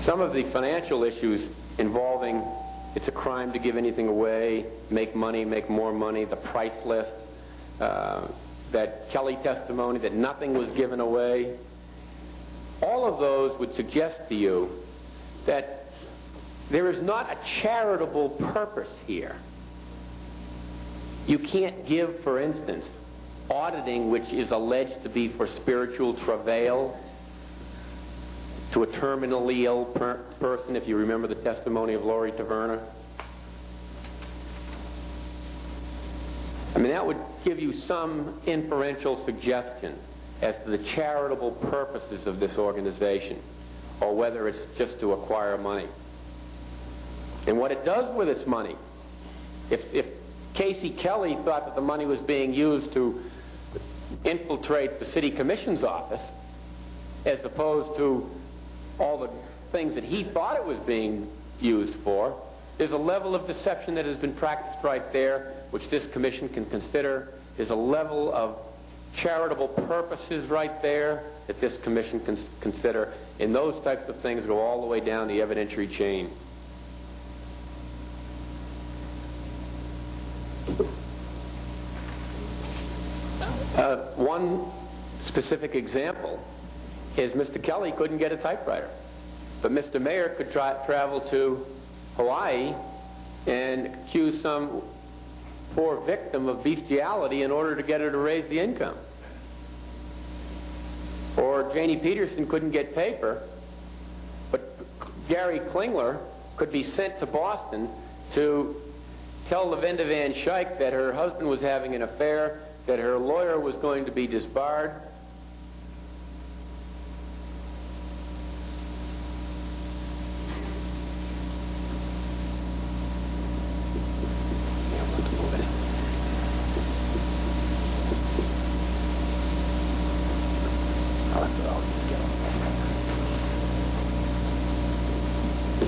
Some of the financial issues involving it's a crime to give anything away, make money, make more money, the price list, that Kelly testimony that nothing was given away, all of those would suggest to you that there is not a charitable purpose here. You can't give, for instance, auditing which is alleged to be for spiritual travail to a terminally ill person, if you remember the testimony of Laurie Taverna. I mean, that would give you some inferential suggestion as to the charitable purposes of this organization, or whether it's just to acquire money. And what it does with its money, if Casey Kelly thought that the money was being used to infiltrate the city commission's office, as opposed to all the things that he thought it was being used for, there's a level of deception that has been practiced right there, which this commission can consider. There's a level of charitable purposes right there that this commission can consider. And those types of things go all the way down the evidentiary chain. One specific example is Mr. Kelly couldn't get a typewriter, but Mr. Mayer could travel to Hawaii and accuse some poor victim of bestiality in order to get her to raise the income. Or Janie Peterson couldn't get paper, but Gary Klingler could be sent to Boston to tell Lavinda Van Schaik that her husband was having an affair, that her lawyer was going to be disbarred.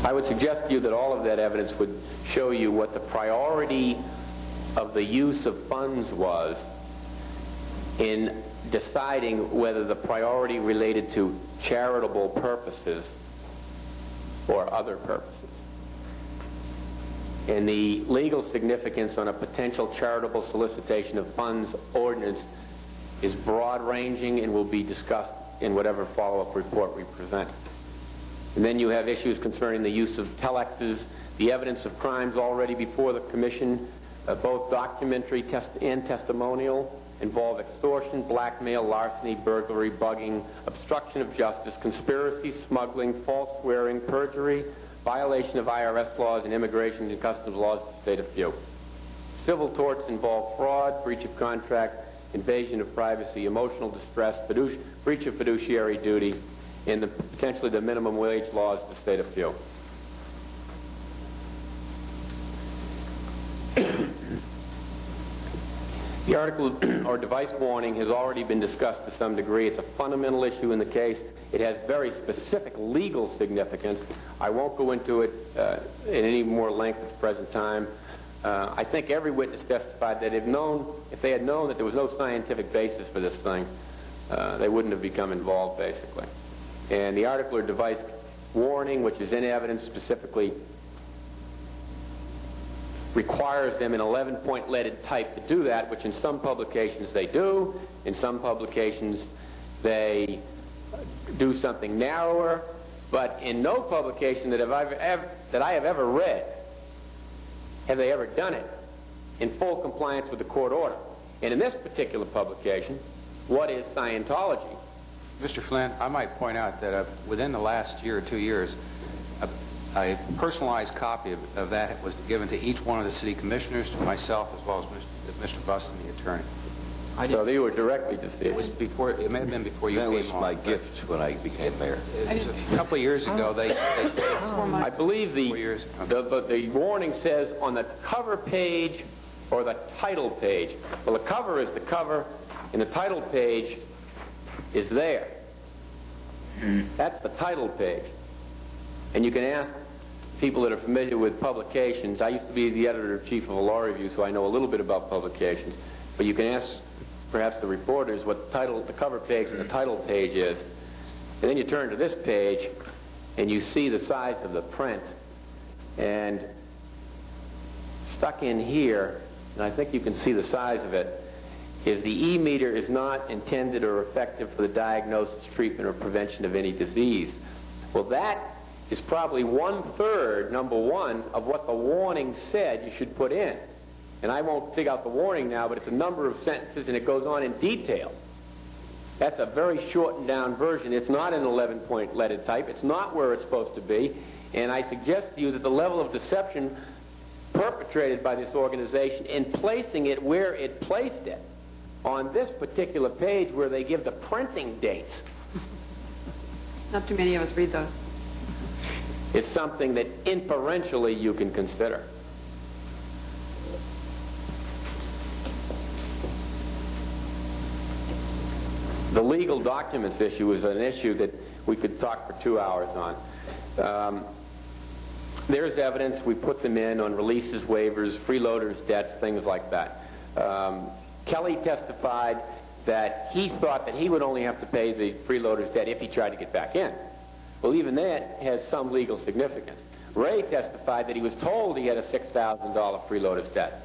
I would suggest to you that all of that evidence would show you what the priority of the use of funds was in deciding whether the priority related to charitable purposes or other purposes. And the legal significance on a potential charitable solicitation of funds ordinance is broad-ranging and will be discussed in whatever follow-up report we present. And then you have issues concerning the use of telexes, the evidence of crimes already before the commission, both documentary and testimonial, involve extortion, blackmail, larceny, burglary, bugging, obstruction of justice, conspiracy, smuggling, false swearing, perjury, violation of IRS laws and immigration and customs laws, to state a few. Civil torts involve fraud, breach of contract, invasion of privacy, emotional distress, breach of fiduciary duty, and potentially the minimum wage laws, to state a few. The article or device warning has already been discussed to some degree. It's a fundamental issue in the case. It has very specific legal significance. I won't go into it in any more length at the present time. I think every witness testified that if they had known that there was no scientific basis for this thing, they wouldn't have become involved, basically. And the article or device warning, which is in evidence, specifically requires them in 11-point leaded type to do that, which in some publications they do. In some publications they do something narrower. But in no publication that I have ever read have they ever done it in full compliance with the court order. And in this particular publication, what is Scientology? Mr. Flynn, I might point out that within the last year or 2 years, a personalized copy of that was given to each one of the city commissioners, to myself, as well as Mr. Buston, the attorney. So they were directly deceived. It was before. It may have been before you came on. That was my gift when I became mayor. It was a couple of years ago. I believe the warning says on the cover page or the title page. Well, the cover is the cover, and the title page is there. That's the title page. And you can ask people that are familiar with publications. I used to be the editor-in-chief of a law review, so I know a little bit about publications. But you can ask perhaps the reporters what the cover page and the title page is. And then you turn to this page, and you see the size of the print, and stuck in here, and I think you can see the size of it, is the E-meter is not intended or effective for the diagnosis, treatment, or prevention of any disease. Well, that is probably 1/3, number one, of what the warning said you should put in. And I won't dig out the warning now, but it's a number of sentences, and it goes on in detail. That's a very shortened down version. It's not an 11-point leaded type. It's not where it's supposed to be. And I suggest to you that the level of deception perpetrated by this organization in placing it where it placed it, on this particular page where they give the printing dates, not too many of us read those, is something that inferentially you can consider. The legal documents issue is an issue that we could talk for 2 hours on. There's evidence, we put them in on releases, waivers, freeloaders, debts, things like that. Kelly testified that he thought that he would only have to pay the freeloader's debt if he tried to get back in. Well, even that has some legal significance. Ray testified that he was told he had a $6,000 freeloader's debt.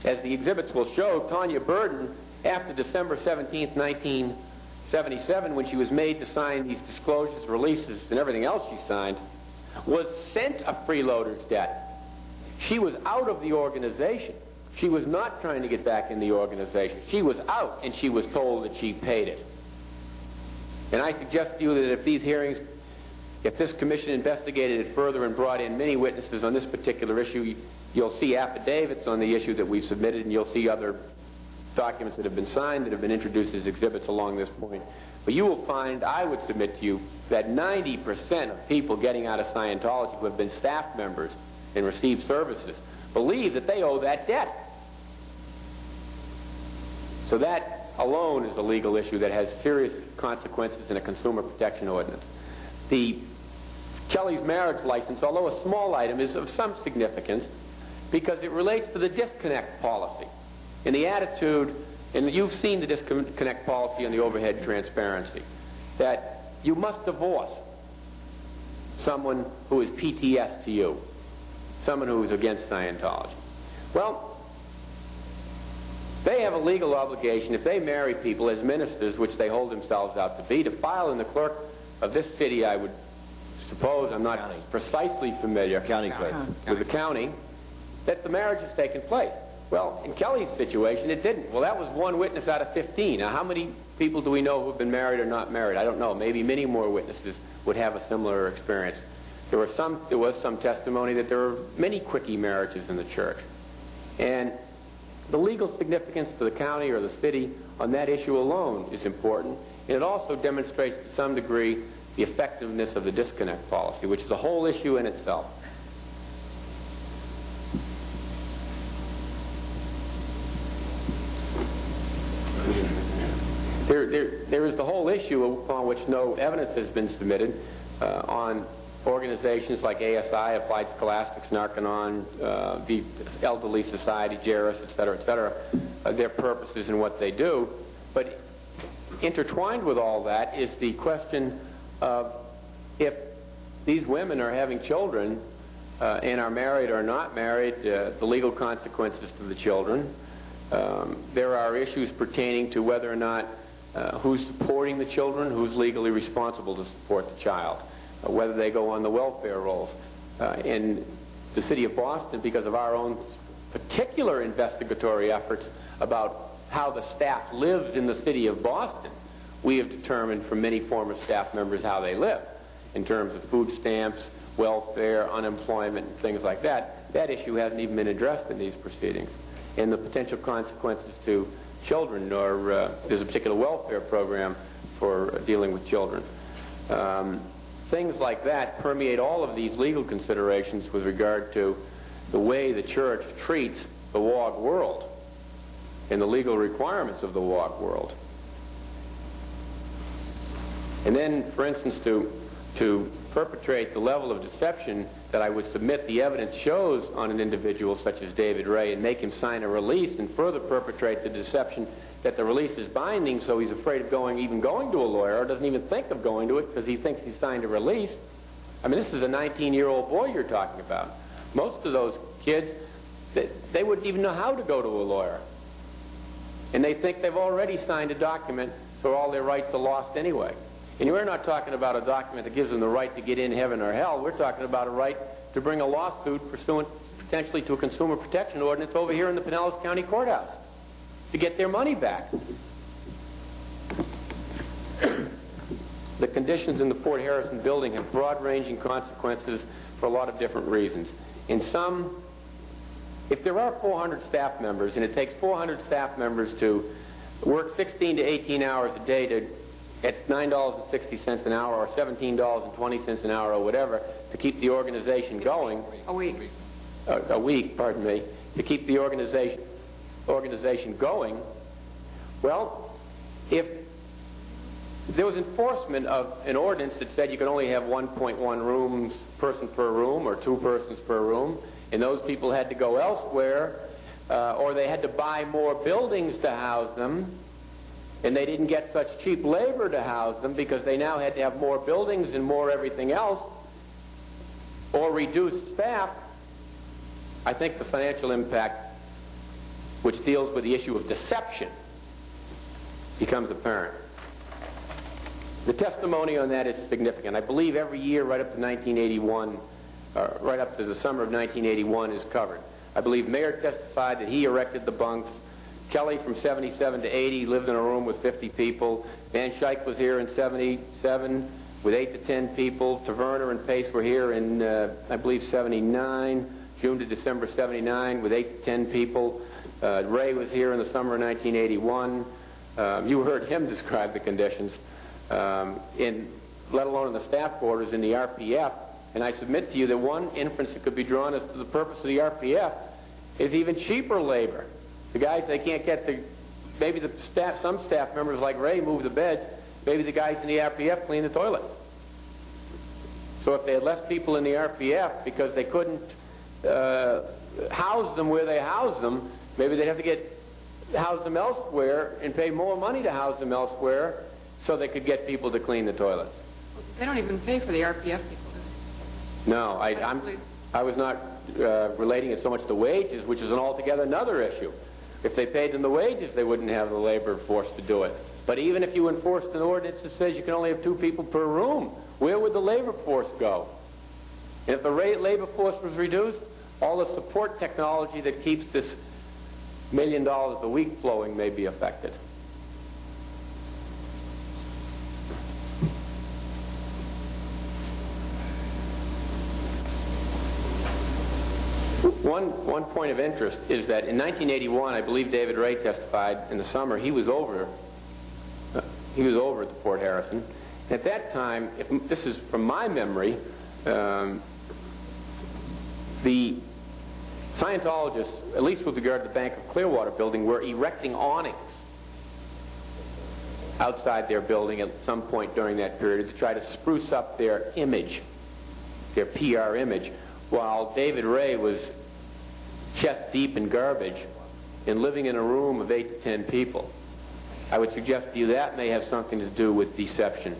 As the exhibits will show, Tanya Burden, after December 17th, 1977, when she was made to sign these disclosures, releases, and everything else she signed, was sent a freeloader's debt. She was out of the organization. She was not trying to get back in the organization. She was out, and she was told that she paid it. And I suggest to you that if these hearings, if this commission investigated it further and brought in many witnesses on this particular issue, you'll see affidavits on the issue that we've submitted, and you'll see other documents that have been signed that have been introduced as exhibits along this point. But you will find, I would submit to you, that 90% of people getting out of Scientology who have been staff members and received services believe that they owe that debt. So that alone is a legal issue that has serious consequences in a consumer protection ordinance. The Kelly's marriage license, although a small item, is of some significance because it relates to the disconnect policy and the attitude, and you've seen the disconnect policy on the overhead transparency, that you must divorce someone who is PTS to you, someone who is against Scientology. Well, they have a legal obligation, if they marry people as ministers, which they hold themselves out to be, to file in the clerk of this city, I would suppose, I'm not precisely familiar with the county, that the marriage has taken place. Well, in Kelly's situation, it didn't. Well, that was one witness out of 15. Now, how many people do we know who have been married or not married? I don't know. Maybe many more witnesses would have a similar experience. There was some testimony that there were many quickie marriages in the church. And the legal significance to the county or the city on that issue alone is important. And it also demonstrates to some degree the effectiveness of the disconnect policy, which is a whole issue in itself. There is the whole issue upon which no evidence has been submitted on organizations like ASI, Applied Scholastics, Narconon, the Elderly Society, Jairus, etc., their purposes and what they do. But intertwined with all that is the question of if these women are having children and are married or not married, the legal consequences to the children. There are issues pertaining to whether or not who's supporting the children, who's legally responsible to support the child, whether they go on the welfare rolls. In the city of Boston, because of our own particular investigatory efforts about how the staff lives in the city of Boston, we have determined from many former staff members how they live in terms of food stamps, welfare, unemployment, and things like that. That issue hasn't even been addressed in these proceedings. And the potential consequences to children, or there's a particular welfare program for dealing with children. Things like that permeate all of these legal considerations with regard to the way the church treats the WOG world and the legal requirements of the WOG world. And then, for instance, to perpetrate the level of deception that I would submit the evidence shows on an individual such as David Ray and make him sign a release and further perpetrate the deception that the release is binding, so he's afraid of even going to a lawyer, or doesn't even think of going to it because he thinks he signed a release. I mean, this is a 19-year-old boy you're talking about. Most of those kids, they wouldn't even know how to go to a lawyer. And they think they've already signed a document, so all their rights are lost anyway. And we're not talking about a document that gives them the right to get in heaven or hell. We're talking about a right to bring a lawsuit pursuant potentially to a consumer protection ordinance over here in the Pinellas County Courthouse to get their money back. The conditions in the Fort Harrison building have broad-ranging consequences for a lot of different reasons. In some, if there are 400 staff members, and it takes 400 staff members to work 16 to 18 hours a day at $9.60 an hour or $17.20 an hour or whatever to keep the organization going. A week. A week, pardon me, to keep the organization going. Well, if there was enforcement of an ordinance that said you could only have 1.1 rooms, person per room, or 2 persons per room, and those people had to go elsewhere, or they had to buy more buildings to house them, and they didn't get such cheap labor to house them because they now had to have more buildings and more everything else, or reduced staff, I think the financial impact, which deals with the issue of deception, becomes apparent. The testimony on that is significant. I believe every year right up to 1981, right up to the summer of 1981 is covered. I believe Mayor testified that he erected the bunks. Kelly from 77 to 80 lived in a room with 50 people. Van Schaik was here in 77 with 8 to 10 people. Taverner and Pace were here in, I believe, 79, June to December 79 with 8 to 10 people. Ray was here in the summer of 1981. You heard him describe the conditions. Let alone in the staff quarters in the RPF, and I submit to you that one inference that could be drawn as to the purpose of the RPF is even cheaper labor. The guys, they can't get maybe the staff, some staff members like Ray move the beds, maybe the guys in the RPF clean the toilets. So if they had less people in the RPF because they couldn't house them where they house them, maybe they'd have to house them elsewhere and pay more money to house them elsewhere so they could get people to clean the toilets. They don't even pay for the RPF people, do they? No, I was not relating it so much to wages, which is altogether another issue. If they paid them the wages, they wouldn't have the labor force to do it. But even if you enforced an ordinance that says you can only have 2 people per room, where would the labor force go? And if the labor force was reduced, all the support technology that keeps this $1 million a week flowing may be affected. One point of interest is that in 1981, I believe David Ray testified in the summer, he was over at the Fort Harrison. At that time, this is from my memory, the Scientologists, at least with regard to the Bank of Clearwater building, were erecting awnings outside their building at some point during that period to try to spruce up their image, their PR image, while David Ray was chest deep in garbage and living in a room of 8 to 10 people. I would suggest to you that may have something to do with deception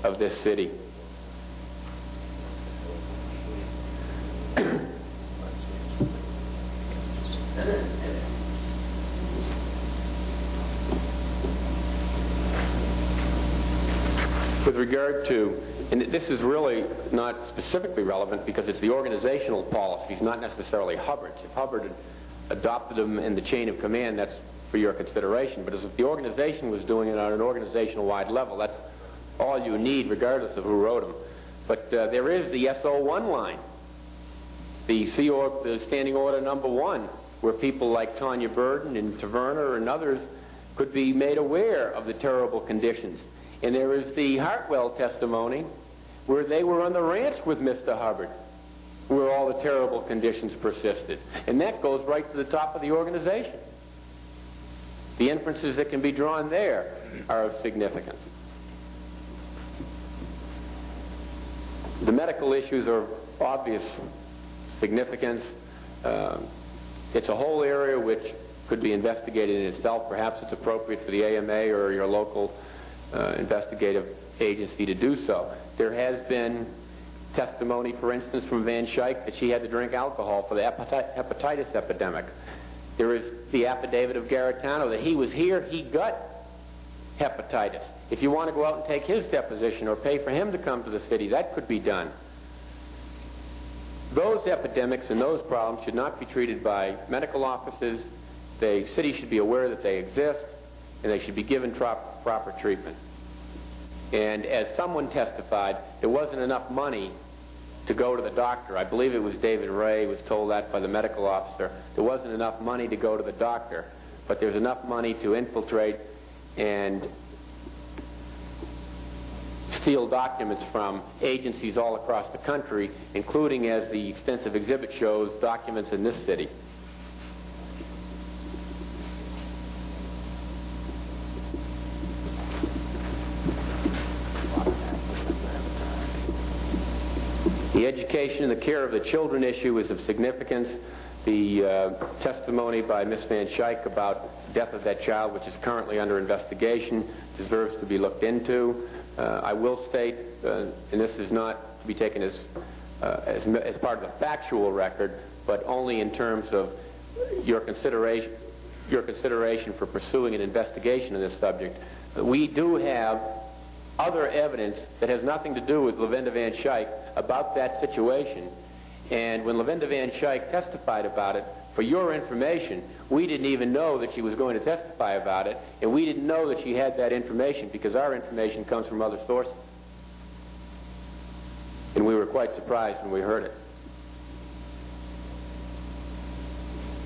of this city. With regard to, and this is really not specifically relevant because it's the organizational policies, not necessarily Hubbard's. If Hubbard had adopted them in the chain of command, that's for your consideration. But as if the organization was doing it on an organizational-wide level, that's all you need, regardless of who wrote them. But there is the SO1 line, the Standing Order Number 1, where people like Tanya Burden and Taverner and others could be made aware of the terrible conditions. And there is the Hartwell testimony where they were on the ranch with Mr. Hubbard, where all the terrible conditions persisted. And that goes right to the top of the organization. The inferences that can be drawn there are of significance. The medical issues are of obvious significance. It's a whole area which could be investigated in itself. Perhaps it's appropriate for the AMA or your local investigative agency to do so. There has been testimony, for instance, from Van Schaik that she had to drink alcohol for the hepatitis epidemic. There is the affidavit of Garitano that he was here, he got hepatitis. If you want to go out and take his deposition or pay for him to come to the city, that could be done. Those epidemics and those problems should not be treated by medical offices. The city should be aware that they exist, and they should be given proper treatment. And as someone testified, there wasn't enough money to go to the doctor. I believe it was David Ray was told that by the medical officer. There wasn't enough money to go to the doctor, but there's enough money to infiltrate and steal documents from agencies all across the country, including, as the extensive exhibit shows, documents in this city. The education and the care of the children issue is of significance. The testimony by Ms. Van Schaik about the death of that child, which is currently under investigation, deserves to be looked into. I will state, and this is not to be taken as part of the factual record, but only in terms of your consideration for pursuing an investigation of this subject. We do have other evidence that has nothing to do with Lavinda Van Schaik about that situation. And when Lavinda Van Schaik testified about it, for your information, we didn't even know that she was going to testify about it, and we didn't know that she had that information because our information comes from other sources. And we were quite surprised when we heard it.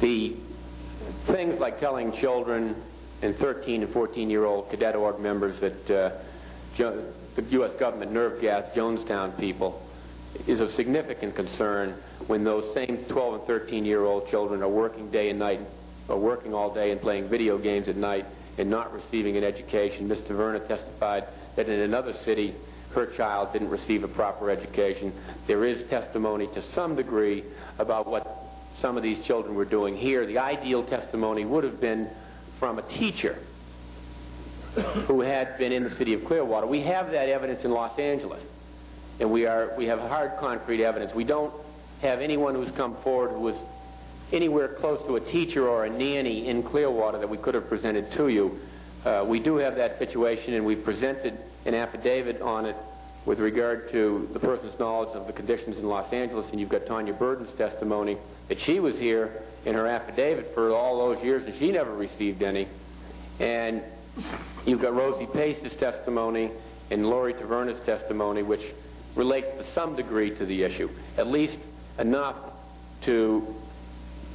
The things like telling children and 13 and 14-year-old cadet org members that the U.S. government nerve gas Jonestown people is of significant concern when those same 12 and 13-year-old children are working day and night, or working all day and playing video games at night and not receiving an education. Ms. Taverna testified that in another city her child didn't receive a proper education. There is testimony to some degree about what some of these children were doing here. The ideal testimony would have been from a teacher who had been in the city of Clearwater. We have that evidence in Los Angeles, and we have hard, concrete evidence. We don't have anyone who's come forward who was anywhere close to a teacher or a nanny in Clearwater that we could have presented to you. We do have that situation, and we've presented an affidavit on it with regard to the person's knowledge of the conditions in Los Angeles, and you've got Tanya Burden's testimony that she was here in her affidavit for all those years, and she never received any. And you've got Rosie Pace's testimony and Lori Taverna's testimony, which relates to some degree to the issue, at least enough to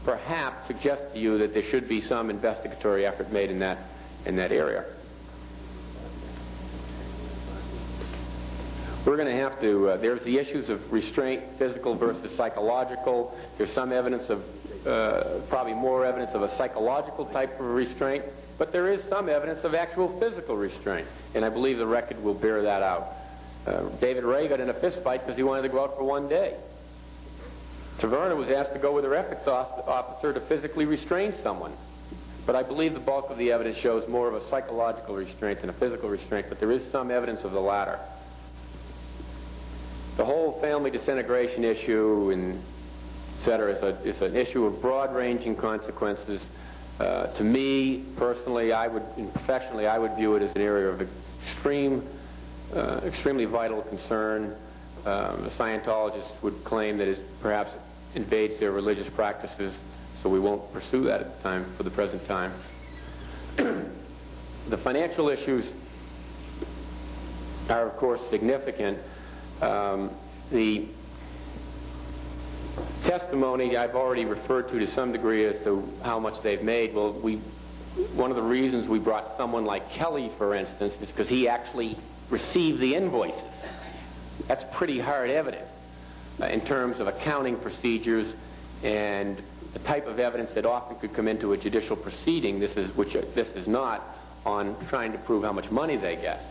perhaps suggest to you that there should be some investigatory effort made in that area. We're going to have to, there's the issues of restraint, physical versus psychological. There's some evidence of, probably more evidence of a psychological type of restraint, but there is some evidence of actual physical restraint, and I believe the record will bear that out. David Ray got in a fist fight because he wanted to go out for one day. Taverna was asked to go with her ethics officer to physically restrain someone. But I believe the bulk of the evidence shows more of a psychological restraint than a physical restraint, but there is some evidence of the latter. The whole family disintegration issue and et cetera is an issue of broad-ranging consequences. To me, personally, and professionally, I would view it as an area of extremely vital concern. The Scientologists would claim that it perhaps invades their religious practices, so we won't pursue that at the time, for the present time. The financial issues are, of course, significant. The testimony I've already referred to some degree as to how much they've made. Well, one of the reasons we brought someone like Kelly, for instance, is because he actually received the invoices. That's pretty hard evidence in terms of accounting procedures and the type of evidence that often could come into a judicial proceeding. This is not on trying to prove how much money they get.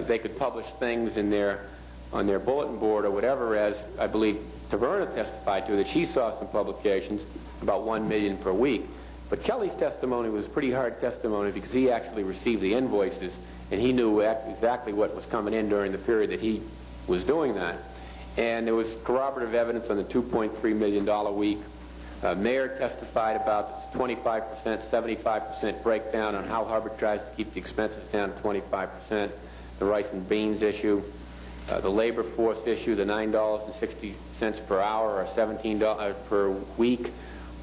They could publish things on their bulletin board or whatever, as I believe Taverna testified to, that she saw some publications about $1 million per week. But Kelly's testimony was pretty hard testimony because he actually received the invoices and he knew exactly what was coming in during the period that he was doing that. and there was corroborative evidence on the $2.3 million week. Mayor testified about this 25%, 75% breakdown on how Hubbard tries to keep the expenses down to 25%, the rice and beans issue, the labor force issue, the $9.60 per hour or $17 per week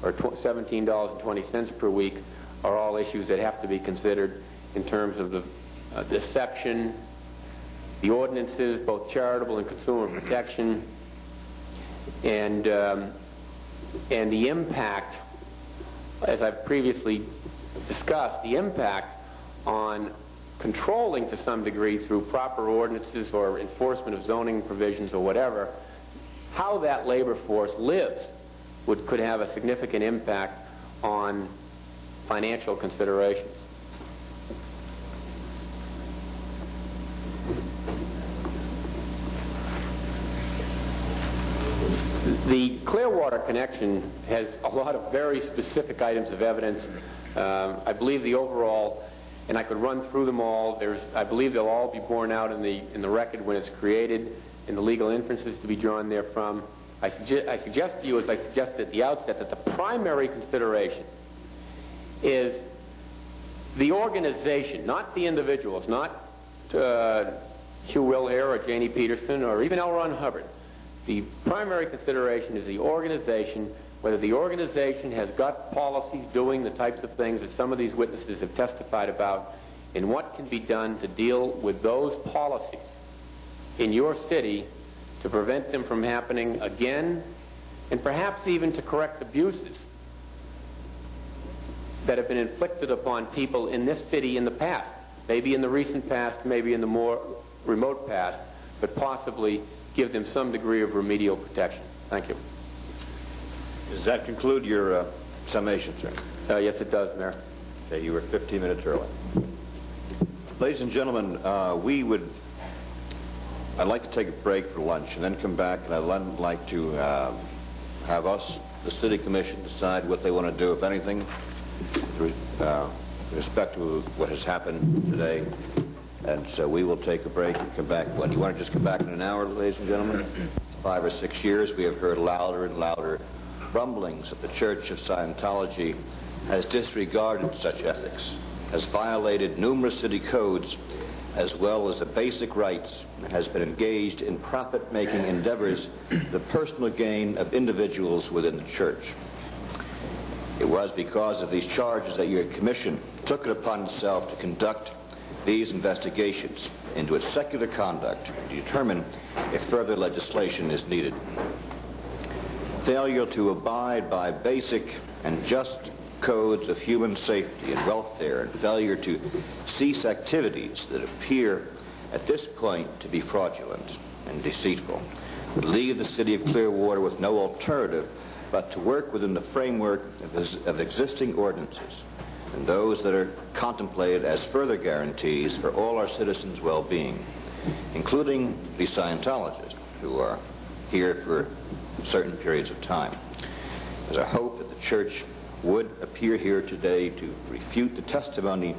or $17.20 per week are all issues that have to be considered in terms of the deception, the ordinances, both charitable and consumer protection, and the impact, as I've previously discussed, the impact on controlling to some degree through proper ordinances or enforcement of zoning provisions or whatever, how that labor force lives could have a significant impact on financial considerations. The Clearwater connection has a lot of very specific items of evidence. I believe the overall, and I could run through them all, I believe they'll all be borne out in the record when it's created, and the legal inferences to be drawn therefrom. I suggest to you, as I suggested at the outset, that the primary consideration is the organization, not the individuals, not Hugh Will here or Janie Peterson or even L. Ron Hubbard. The primary consideration is the organization, whether the organization has got policies doing the types of things that some of these witnesses have testified about, and what can be done to deal with those policies in your city to prevent them from happening again, and perhaps even to correct abuses that have been inflicted upon people in this city in the past, maybe in the recent past, maybe in the more remote past, but possibly give them some degree of remedial protection. Thank you. Does that conclude your summation, sir? Yes, it does, Mayor. Okay, you were 15 minutes early. Ladies and gentlemen, I'd like to take a break for lunch and then come back, and I'd like to have us, the City Commission, decide what they want to do, if anything, with respect to what has happened today. And so we will take a break and come back. When you want to just come back in an hour, ladies and gentlemen? 5 or 6 years, we have heard louder and louder rumblings that the Church of Scientology has disregarded such ethics, has violated numerous city codes, as well as the basic rights, and has been engaged in profit-making endeavors, the personal gain of individuals within the Church. It was because of these charges that your commission took it upon itself to conduct these investigations into its secular conduct to determine if further legislation is needed. Failure to abide by basic and just codes of human safety and welfare, and failure to cease activities that appear at this point to be fraudulent and deceitful would leave the city of Clearwater with no alternative but to work within the framework of existing ordinances and those that are contemplated as further guarantees for all our citizens' well-being, including the Scientologists who are here for certain periods of time. There's a hope that the Church would appear here today to refute the testimony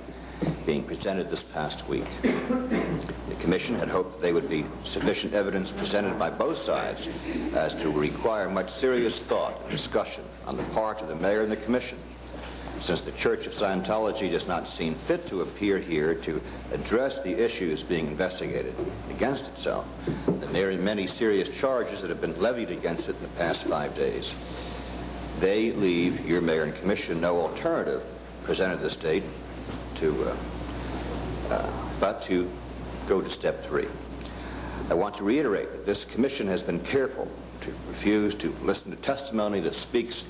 being presented this past week. The Commission had hoped that there would be sufficient evidence presented by both sides as to require much serious thought and discussion on the part of the Mayor and the Commission. Since the Church of Scientology does not seem fit to appear here to address the issues being investigated against itself, and there are many serious charges that have been levied against it in the past 5 days, they leave your Mayor and Commission no alternative presented this date but to go to step 3. I want to reiterate that this Commission has been careful to refuse to listen to testimony that speaks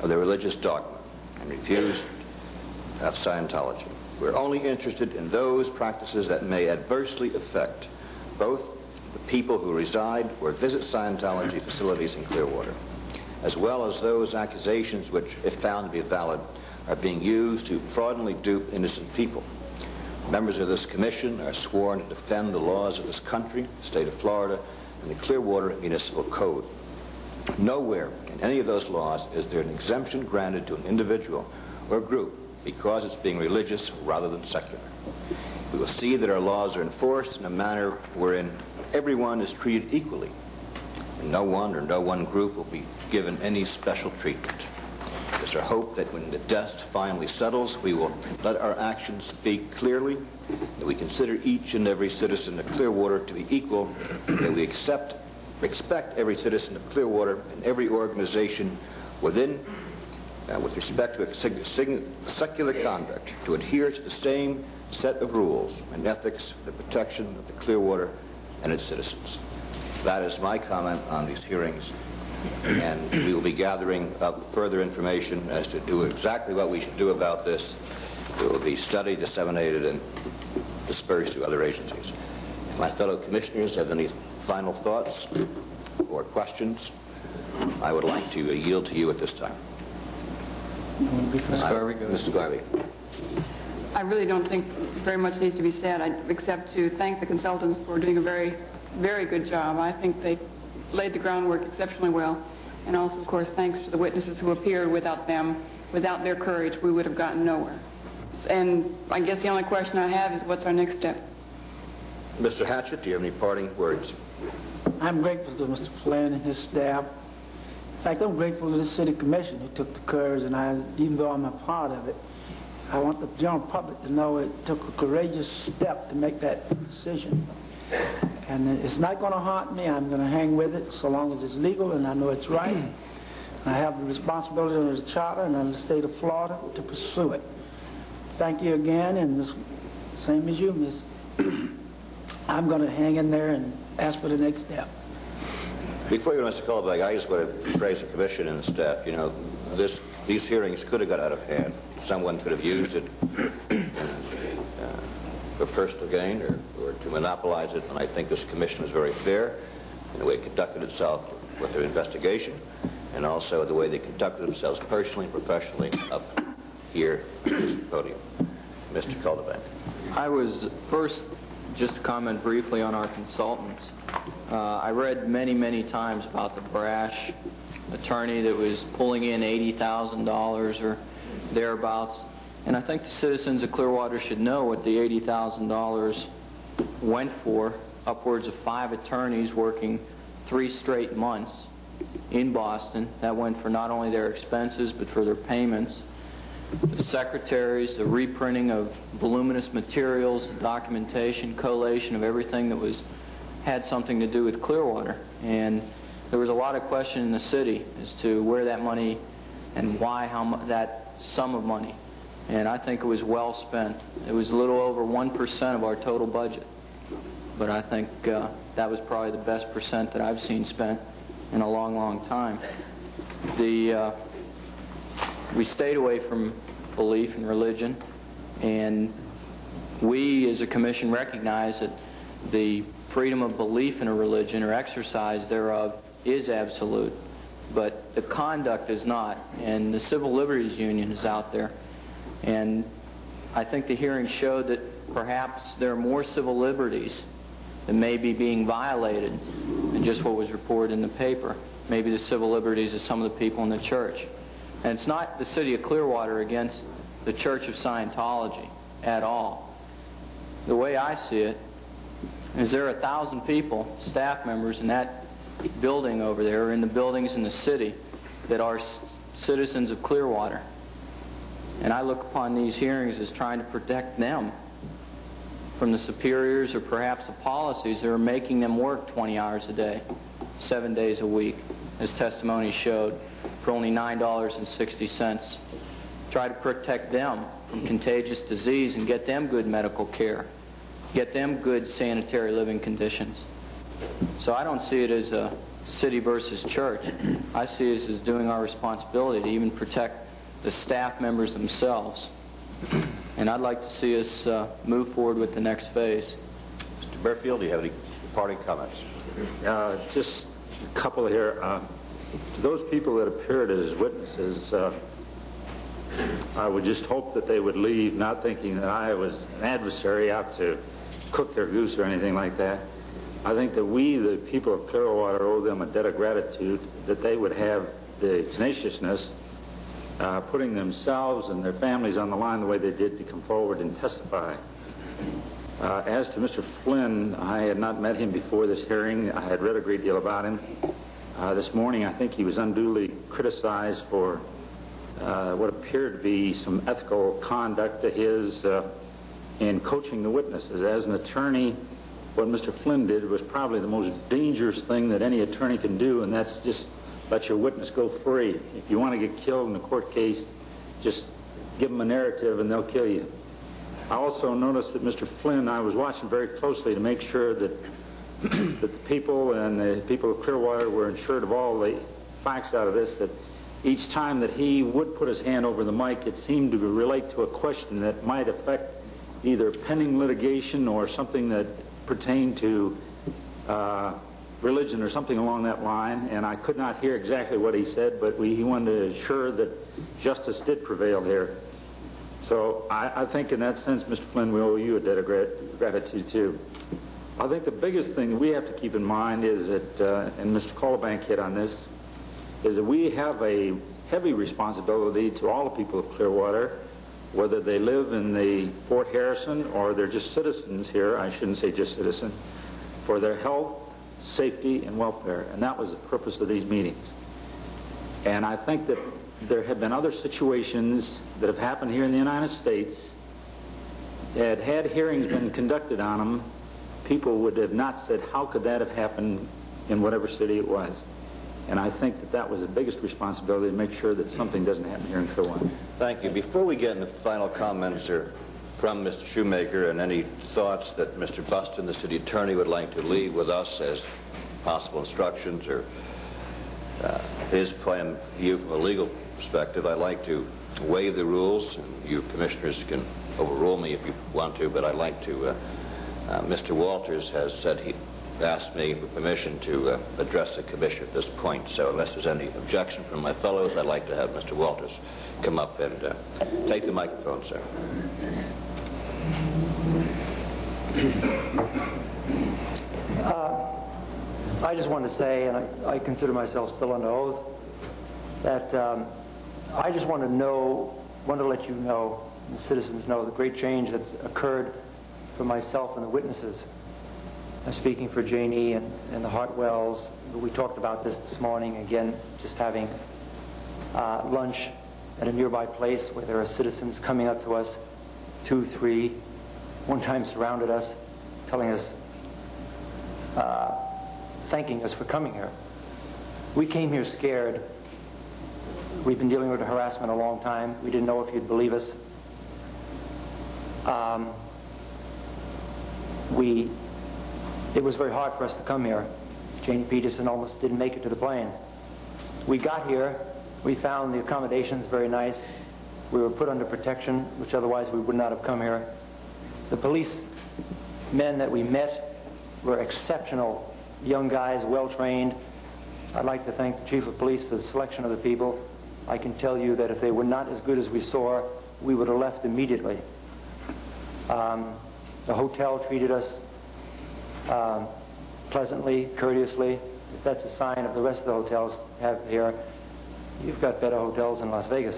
of the religious dogma and refuse of Scientology. We're only interested in those practices that may adversely affect both the people who reside or visit Scientology facilities in Clearwater, as well as those accusations which, if found to be valid, are being used to fraudulently dupe innocent people. Members of this Commission are sworn to defend the laws of this country, the state of Florida, and the Clearwater Municipal Code. Nowhere in any of those laws is there an exemption granted to an individual or group because it's being religious rather than secular. We will see that our laws are enforced in a manner wherein everyone is treated equally No one or no one group will be given any special treatment. It is our hope that when the dust finally settles, we will let our actions speak clearly, that we consider each and every citizen of Clearwater to be equal, that we expect every citizen of Clearwater and every organization within, with respect to secular conduct, to adhere to the same set of rules and ethics for the protection of the Clearwater and its citizens. That is my comment on these hearings, and we will be gathering up further information as to do exactly what we should do about this. It will be studied, disseminated, and dispersed to other agencies. If my fellow commissioners have any final thoughts or questions, I would like to yield to you at this time. Mrs. Garvey. I really don't think very much needs to be said, except to thank the consultants for doing a very, very good job. I think they laid the groundwork exceptionally well. And also, of course, thanks to the witnesses who appeared. Without them, without their courage, we would have gotten nowhere. And I guess the only question I have is, what's our next step? Mr. Hatchett, do you have any parting words? I'm grateful to Mr. Flynn and his staff. In fact, I'm grateful to the City Commission who took the courage, and even though I'm a part of it, I want the general public to know it took a courageous step to make that decision. And it's not going to haunt me. I'm going to hang with it so long as it's legal and I know it's right. I have the responsibility under the Charter and under the state of Florida to pursue it. Thank you again, and same as you, Miss. I'm going to hang in there and ask for the next step. Before you, Mr. Colbeck, I just want to praise the Commission and the staff. You know, these hearings could have got out of hand. Someone could have used it for personal gain or to monopolize it, and I think this Commission is very fair in the way it conducted itself with their investigation, and also the way they conducted themselves personally and professionally up here at this podium. Mr. Colbeck. I was first, just to comment briefly on our consultants. I read many, many times about the brash attorney that was pulling in $80,000 or thereabouts. And I think the citizens of Clearwater should know what the $80,000 went for. Upwards of 5 attorneys working 3 straight months in Boston. That went for not only their expenses but for their payments. The secretaries, the reprinting of voluminous materials, documentation, collation of everything that had something to do with Clearwater. And there was a lot of question in the city as to where that money and why, that sum of money. And I think it was well spent. It was a little over 1% of our total budget. But I think that was probably the best percent that I've seen spent in a long, long time. We stayed away from belief in religion, and we as a commission recognize that the freedom of belief in a religion or exercise thereof is absolute, but the conduct is not, and the Civil Liberties Union is out there. And I think the hearing showed that perhaps there are more civil liberties that may be being violated than just what was reported in the paper. Maybe the civil liberties of some of the people in the church. And it's not the city of Clearwater against the Church of Scientology at all. The way I see it is there are 1,000 people, staff members in that building over there, or in the buildings in the city, that are citizens of Clearwater. And I look upon these hearings as trying to protect them from the superiors or perhaps the policies that are making them work 20 hours a day, 7 days a week, as testimony showed, for only $9.60. Try to protect them from contagious disease and get them good medical care, get them good sanitary living conditions. So I don't see it as a city versus church. I see it as doing our responsibility to even protect the staff members themselves. And I'd like to see us move forward with the next phase. Mr. Burfield, do you have any parting comments? Just a couple here. To those people that appeared as witnesses, I would just hope that they would leave not thinking that I was an adversary out to cook their goose or anything like that. I think that we, the people of Clearwater, owe them a debt of gratitude that they would have the tenaciousness, putting themselves and their families on the line the way they did to come forward and testify. As to Mr. Flynn, I had not met him before this hearing. I had read a great deal about him. This morning, I think he was unduly criticized for what appeared to be some ethical conduct of his in coaching the witnesses. As an attorney, what Mr. Flynn did was probably the most dangerous thing that any attorney can do, and that's just let your witness go free. If you want to get killed in a court case, just give them a narrative and they'll kill you. I also noticed that Mr. Flynn, I was watching very closely to make sure that that the people and the people of Clearwater were assured of all the facts out of this, that each time that he would put his hand over the mic, it seemed to relate to a question that might affect either pending litigation or something that pertained to religion or something along that line. And I could not hear exactly what he said, but he wanted to ensure that justice did prevail here. So I think in that sense, Mr. Flynn, we owe you a debt of gratitude too. I think the biggest thing that we have to keep in mind is that, and Mr. Colabank hit on this, is that we have a heavy responsibility to all the people of Clearwater, whether they live in the Fort Harrison or they're just citizens here, I shouldn't say just citizens, for their health, safety, and welfare. And that was the purpose of these meetings. And I think that there have been other situations that have happened here in the United States that had hearings been conducted on them, people would have not said, how could that have happened in whatever city it was? And I think that that was the biggest responsibility, to make sure that something doesn't happen here in Clearwater. Thank you. Before we get into final comments from Mr. Shoemaker and any thoughts that Mr. Buston, the city attorney, would like to leave with us as possible instructions or his point of view from a legal perspective, I'd like to waive the rules. And you commissioners can overrule me if you want to, but I'd like to... Mr. Walters has said he asked me for permission to address the commission at this point. So unless there's any objection from my fellows, I'd like to have Mr. Walters come up and take the microphone, sir. I just want to say, and I consider myself still under oath, that I just want to let you know, the citizens know, the great change that's occurred for myself and the witnesses. I'm speaking for Janie and the Hartwells. We talked about this morning, again, just having lunch at a nearby place where there are citizens coming up to us, 2, 3, one time surrounded us, telling us, thanking us for coming here. We came here scared. We've been dealing with harassment a long time. We didn't know if you'd believe us. It was very hard for us to come here. Janie Peterson almost didn't make it to the plane. We got here. We found the accommodations very nice. We were put under protection, which otherwise we would not have come here. The police men that we met were exceptional young guys, well-trained. I'd like to thank the chief of police for the selection of the people. I can tell you that if they were not as good as we saw, we would have left immediately. The hotel treated us pleasantly, courteously. If that's a sign of the rest of the hotels have here, you've got better hotels in Las Vegas.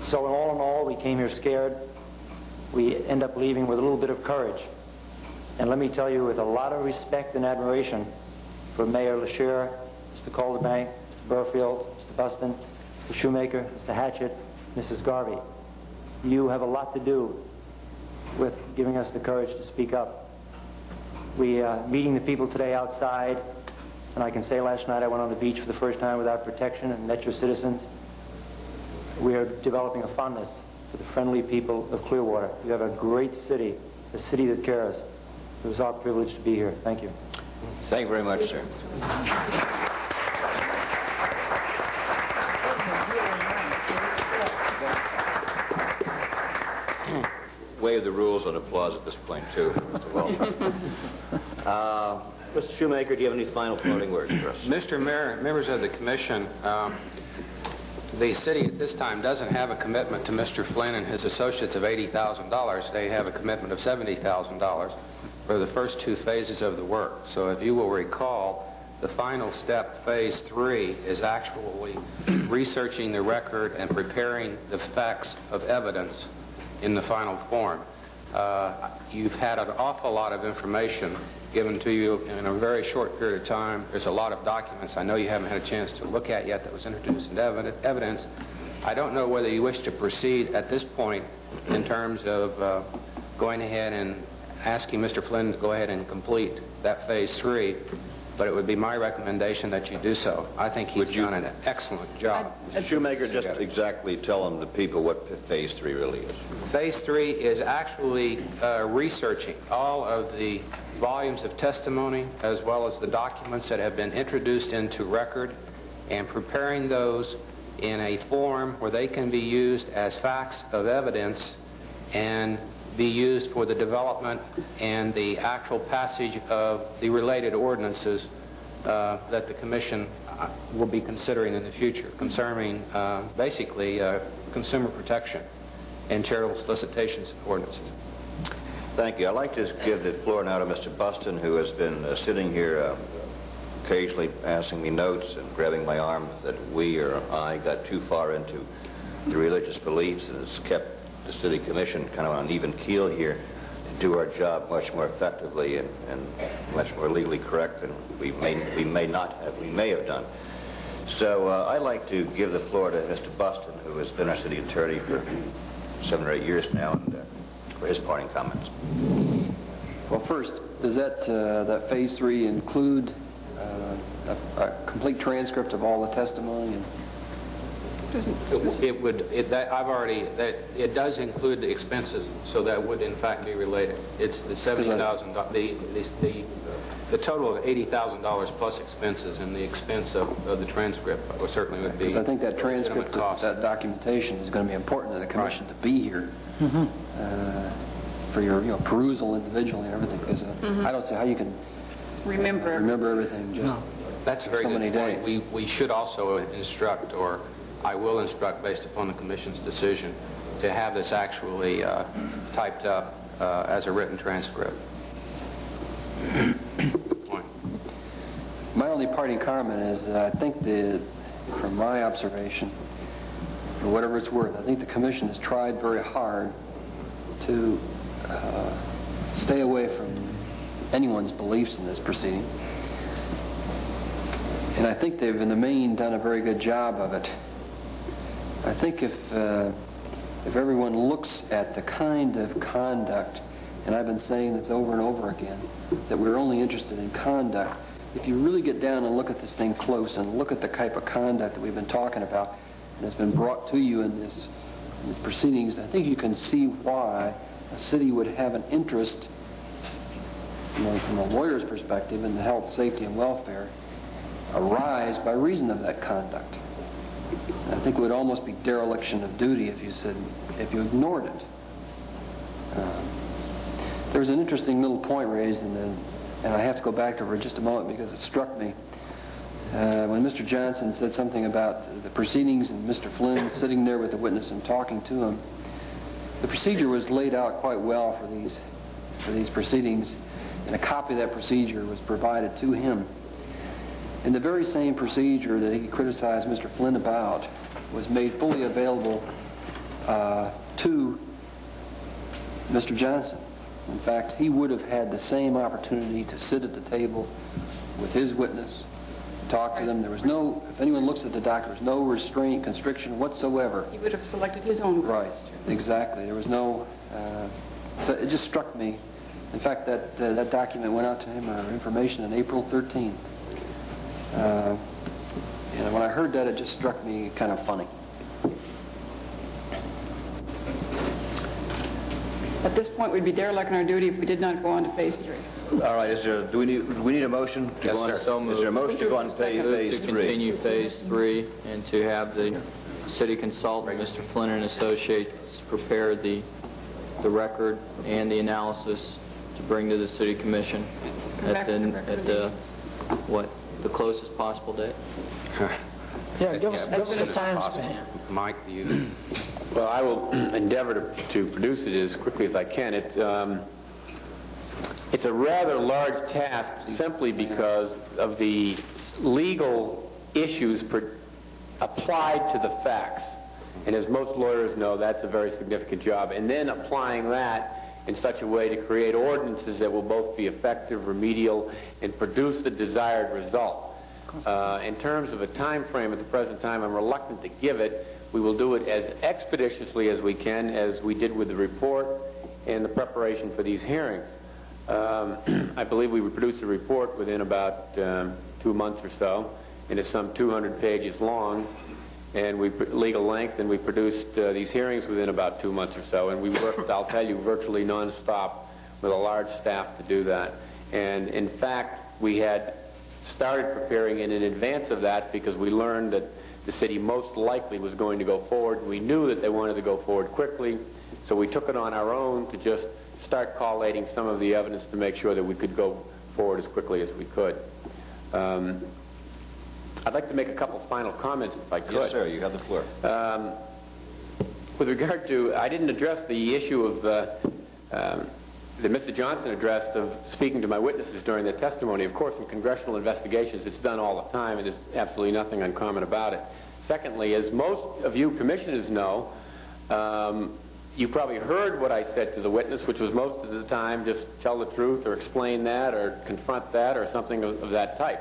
So all in all, we came here scared. We end up leaving with a little bit of courage. And let me tell you, with a lot of respect and admiration for Mayor LaShire, Mr. Calderbank, Mr. Burfield, Mr. Buston, Mr. Shoemaker, Mr. Hatchett, Mrs. Garvey. You have a lot to do with giving us the courage to speak up. We are meeting the people today outside, and I can say last night I went on the beach for the first time without protection and met your citizens. We are developing a fondness for the friendly people of Clearwater. You have a great city, a city that cares. It was our privilege to be here. Thank you. Thank you very much, sir. Waive the rules on applause at this point, too, Mr. Walter. Mr. Shoemaker, do you have any final closing words for us? Mr. Mayor, members of the commission, the city at this time doesn't have a commitment to Mr. Flynn and his associates of $80,000. They have a commitment of $70,000 for the first 2 phases of the work. So if you will recall, the final step, phase 3, is actually researching the record and preparing the facts of evidence in the final form. You've had an awful lot of information given to you in a very short period of time. There's a lot of documents I know you haven't had a chance to look at yet that was introduced into evidence. I don't know whether you wish to proceed at this point in terms of going ahead and asking Mr. Flynn to go ahead and complete that Phase 3, but it would be my recommendation that you do so. I think he's done an excellent job. Shoemaker, just exactly tell them, the people, what Phase 3 really is. Phase 3 is actually researching all of the volumes of testimony as well as the documents that have been introduced into record and preparing those in a form where they can be used as facts of evidence and be used for the development and the actual passage of the related ordinances that the Commission will be considering in the future concerning basically consumer protection and charitable solicitations ordinances. Thank you. I'd like to give the floor now to Mr. Buston, who has been sitting here occasionally passing me notes and grabbing my arm that we or I got too far into the religious beliefs, and has kept the City Commission kind of on an even keel here to do our job much more effectively and much more legally correct than we may have done. So I'd like to give the floor to Mr. Buston, who has been our city attorney for 7 or 8 years now, and for his parting comments. Well, first, does that Phase 3 include a complete transcript of all the testimony? It does include the expenses, so that would in fact be related. It's the $70,000, the total of $80,000 plus expenses, and the expense of the transcript certainly would be. Because I think that transcript, that documentation is going to be important to the Commission to be here for your perusal individually and everything. Because I don't see how you can remember everything. That's a very good point. We should also instruct, or I will instruct based upon the Commission's decision, to have this actually typed up as a written transcript. Good point. My only parting comment is that I think from my observation, for whatever it's worth, I think the Commission has tried very hard to stay away from anyone's beliefs in this proceeding. And I think they've, in the main, done a very good job of it. I think if everyone looks at the kind of conduct, and I've been saying this over and over again, that we're only interested in conduct, if you really get down and look at this thing close and look at the type of conduct that we've been talking about and has been brought to you in these proceedings, I think you can see why a city would have an interest, from a lawyer's perspective, in the health, safety, and welfare arise by reason of that conduct. I think it would almost be dereliction of duty if you ignored it. There was an interesting little point raised, and I have to go back to it for just a moment because it struck me. When Mr. Johnson said something about the proceedings and Mr. Flynn sitting there with the witness and talking to him, the procedure was laid out quite well for these proceedings, and a copy of that procedure was provided to him. And the very same procedure that he criticized Mr. Flynn about was made fully available to Mr. Johnson. In fact, he would have had the same opportunity to sit at the table with his witness, talk to them. There was no, if anyone looks at the document, there was no restraint, constriction whatsoever. He would have selected his own witness. Right, exactly. There was no, so it just struck me. In fact, that document went out to him, information on April 13th. And when I heard that, it just struck me kind of funny. At this point, we'd be derelict in our duty if we did not go on to Phase 3. All right. Do we need a motion to go on? Yes, sir. Is there a motion to go on Phase 3? To continue Phase 3 and to have the city consultant, Mr. Flynn and Associates, prepare the record and the analysis to bring to the City Commission at the closest possible date? Yeah, give us a time span. Mike, you... Well, I will endeavor to produce it as quickly as I can. It's a rather large task simply because of the legal issues applied to the facts. And as most lawyers know, that's a very significant job. And then applying that in such a way to create ordinances that will both be effective, remedial, and produce the desired result. In terms of a time frame at the present time, I'm reluctant to give it. We will do it as expeditiously as we can, as we did with the report and the preparation for these hearings. I believe we would produce a report within about 2 months or so, and it's some 200 pages long, and legal length, and we produced these hearings within about 2 months or so, and we worked, I'll tell you, virtually non-stop with a large staff to do that. And in fact, we had started preparing it in advance of that because we learned that the city most likely was going to go forward. We knew that they wanted to go forward quickly, so we took it on our own to just start collating some of the evidence to make sure that we could go forward as quickly as we could. I'd like to make a couple final comments, if I could. Yes, sir. You have the floor. With regard to, I didn't address the issue of that Mr. Johnson addressed of speaking to my witnesses during their testimony. Of course, in congressional investigations, it's done all the time, and there's absolutely nothing uncommon about it. Secondly, as most of you commissioners know, you probably heard what I said to the witness, which was most of the time just tell the truth or explain that or confront that or something of that type.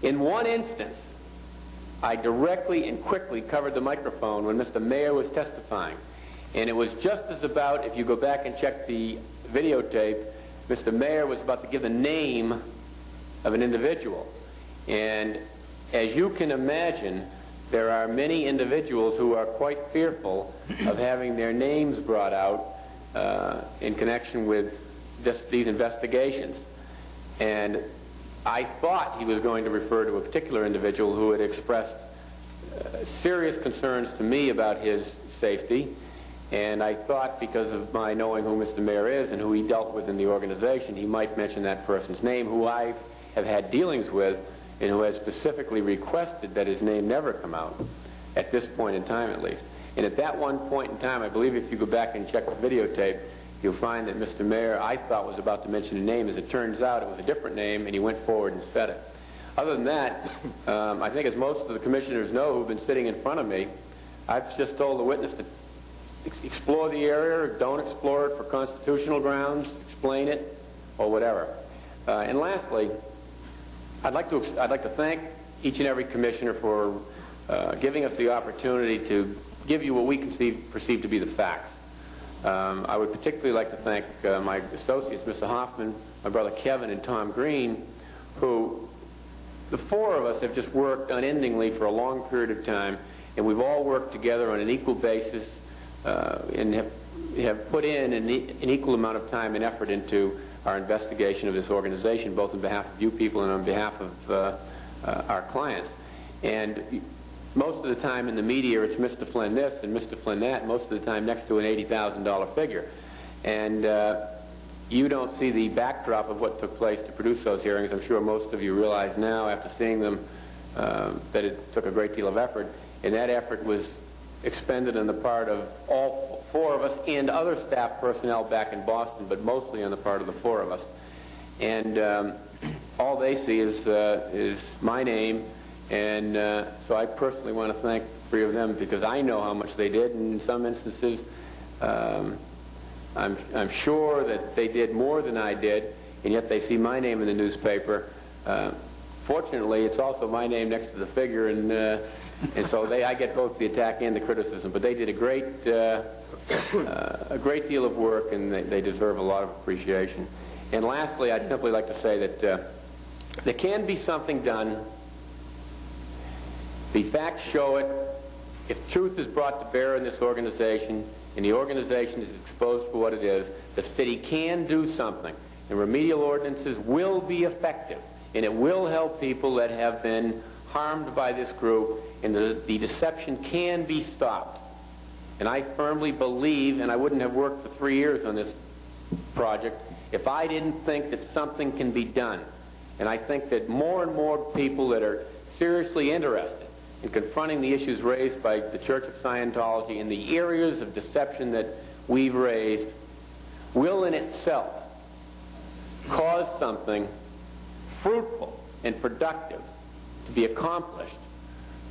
In one instance, I directly and quickly covered the microphone when Mr. Mayor was testifying. And it was just as about, if you go back and check the videotape, Mr. Mayor was about to give the name of an individual. And as you can imagine, there are many individuals who are quite fearful of having their names brought out in connection with these investigations. And I thought he was going to refer to a particular individual who had expressed serious concerns to me about his safety. And I thought, because of my knowing who Mr. Mayor is and who he dealt with in the organization, he might mention that person's name, who I have had dealings with and who has specifically requested that his name never come out, at this point in time at least. And at that one point in time, I believe if you go back and check the videotape, you'll find that Mr. Mayor, I thought, was about to mention a name. As it turns out, it was a different name, and he went forward and said it. Other than that, I think as most of the commissioners know who've been sitting in front of me, I've just told the witness to explore the area, or don't explore it for constitutional grounds, explain it, or whatever. And lastly, I'd like to thank each and every commissioner for giving us the opportunity to give you what we perceive to be the facts. I would particularly like to thank my associates, Mr. Hoffman, my brother Kevin, and Tom Green, who the four of us have just worked unendingly for a long period of time, and we've all worked together on an equal basis and have put in an equal amount of time and effort into our investigation of this organization, both on behalf of you people and on behalf of our clients. And most of the time in the media, it's Mr. Flynn this and Mr. Flynn that, most of the time next to an $80,000 figure. And you don't see the backdrop of what took place to produce those hearings. I'm sure most of you realize now, after seeing them, that it took a great deal of effort. And that effort was expended on the part of all four of us and other staff personnel back in Boston, but mostly on the part of the four of us. And all they see is my name. And so I personally want to thank the three of them, because I know how much they did, and in some instances I'm sure that they did more than I did, and yet they see my name in the newspaper. Fortunately, it's also my name next to the figure, and so I get both the attack and the criticism. But they did a great deal of work, and they deserve a lot of appreciation. And lastly, I'd simply like to say that there can be something done. The facts show it. If truth is brought to bear in this organization, and the organization is exposed for what it is, the city can do something. And remedial ordinances will be effective, and it will help people that have been harmed by this group, and the deception can be stopped. And I firmly believe, and I wouldn't have worked for 3 years on this project if I didn't think that something can be done. And I think that more and more people that are seriously interested in confronting the issues raised by the Church of Scientology in the areas of deception that we've raised will in itself cause something fruitful and productive to be accomplished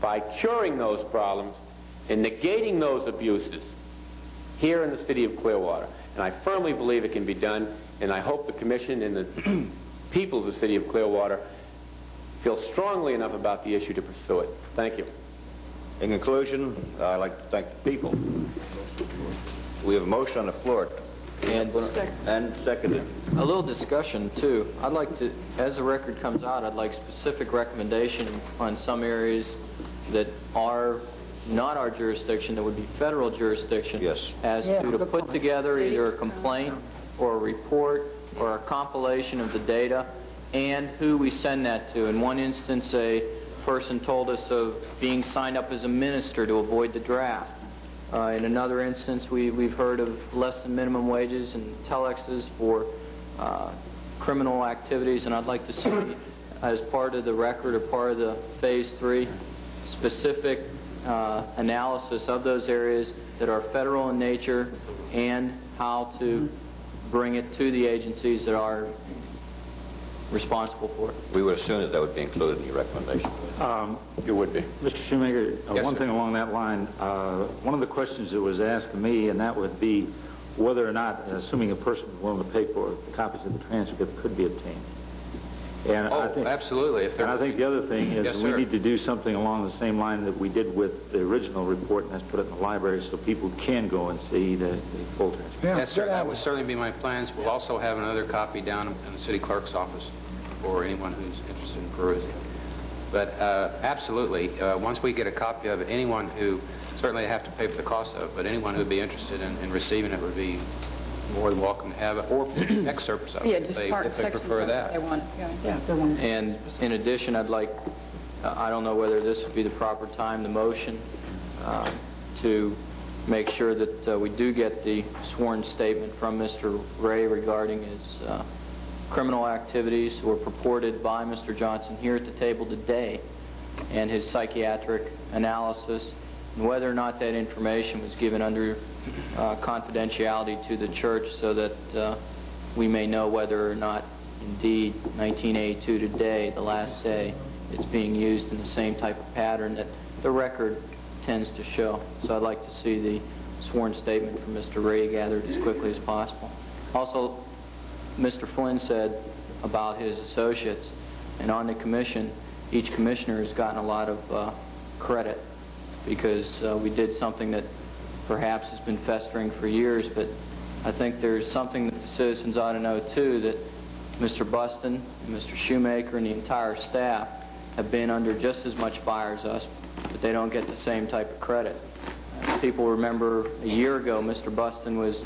by curing those problems and negating those abuses here in the city of Clearwater. and I firmly believe it can be done, and I hope the Commission and the people of the City of Clearwater feel strongly enough about the issue to pursue it. Thank you. In conclusion, I'd like to thank the people. We have a motion on the floor. And Seconded. a little discussion, too. I'd like to, as the record comes out, I'd like specific recommendation on some areas that are not our jurisdiction, that would be federal jurisdiction, Yes. as to put together either a complaint or a report or a compilation of the data and who we send that to. In one instance, a person told us of being signed up as a minister to avoid the draft. In another instance, we've heard of less than minimum wages and telexes for criminal activities, and I'd like to see, as part of the record or part of the Phase 3, specific analysis of those areas that are federal in nature and how to bring it to the agencies that are responsible for it. We would assume that would be included in your recommendation. It would be. Mr. Shoemaker, Yes, one sir. thing along that line, one of the questions that was asked of me, and that would be whether or not, assuming a person is willing to pay for it, copies of the transcript could be obtained. And I think, absolutely. And I think the other thing is Yes, we sir. need to do something along the same line that we did with the original report, and that's put it in the library so people can go and see the full transcript. Yeah, Yes, sir. good That would idea. certainly be my plans. We'll also have another copy down in the city clerk's office for anyone who's interested in perusing. But absolutely, once we get a copy of it, anyone who, certainly they have to pay for the cost of it, but anyone who would be interested in receiving it would be more than welcome to have it, or excerpts of it Yeah, if just they part prefer sections of it that. they want. Yeah, they want to. And in addition, I'd like, I don't know whether this would be the proper time, the motion, to make sure that we do get the sworn statement from Mr. Ray regarding his criminal activities were purported by Mr. Johnson here at the table today, and his psychiatric analysis, and whether or not that information was given under confidentiality to the church so that we may know whether or not indeed 1982 today, the last day, it's being used in the same type of pattern that the record tends to show. So I'd like to see the sworn statement from Mr. Ray gathered as quickly as possible. Also, Mr. Flynn said about his associates, and on the commission, each commissioner has gotten a lot of credit because we did something that perhaps has been festering for years, but I think there's something that the citizens ought to know too, that Mr. Buston and Mr. Shoemaker and the entire staff have been under just as much fire as us, but they don't get the same type of credit. People remember a year ago Mr. Buston was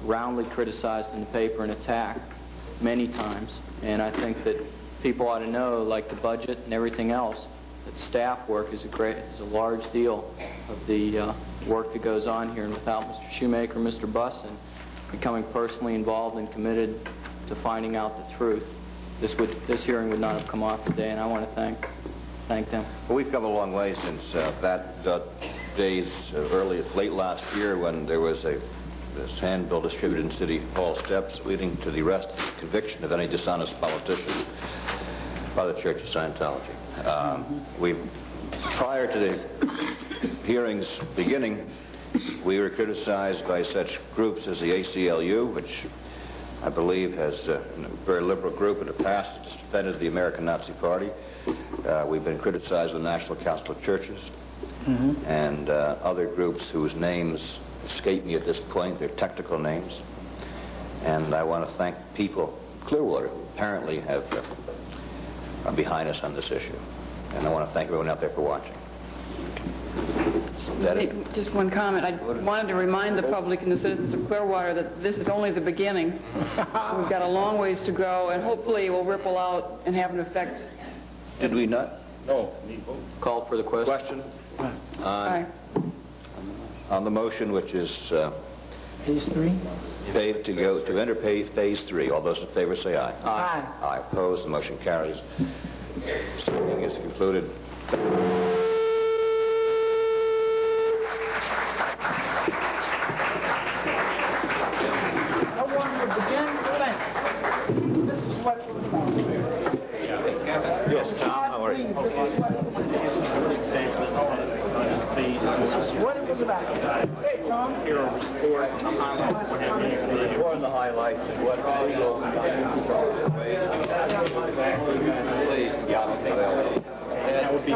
roundly criticized in the paper and attacked many times, and I think that people ought to know, like the budget and everything else, that staff work is a large deal of the work that goes on here, and without Mr. Shoemaker and Mr. Buston becoming personally involved and committed to finding out the truth, this hearing would not have come off today, and I want to thank them. Well, we've come a long way since that days late last year when there was this handbill distributed in City Hall steps leading to the arrest and conviction of any dishonest politician by the Church of Scientology. Prior to the hearings beginning, we were criticized by such groups as the ACLU, which I believe has a very liberal group in the past that's defended the American Nazi Party. We've been criticized by the National Council of Churches and other groups whose names escape me at this point. They're technical names. And I want to thank people, Clearwater, who apparently are behind us on this issue. And I want to thank everyone out there for watching. Just one comment. I wanted to remind the public and the citizens of Clearwater that this is only the beginning. We've got a long ways to go, and hopefully it will ripple out and have an effect. Did we not? No. Call for the question. Aye. On the motion, which is Phase 3? to enter Phase 3, all those in favor say aye. Aye. Aye. Opposed? The motion carries. This meeting is concluded. I want to begin to thank. This is what we're going to do. Yes, Tom, how are you? This is what it was Who's back? Hey, Tom. Here a report One of the highlights is what legal ways to Please. Yeah, That would be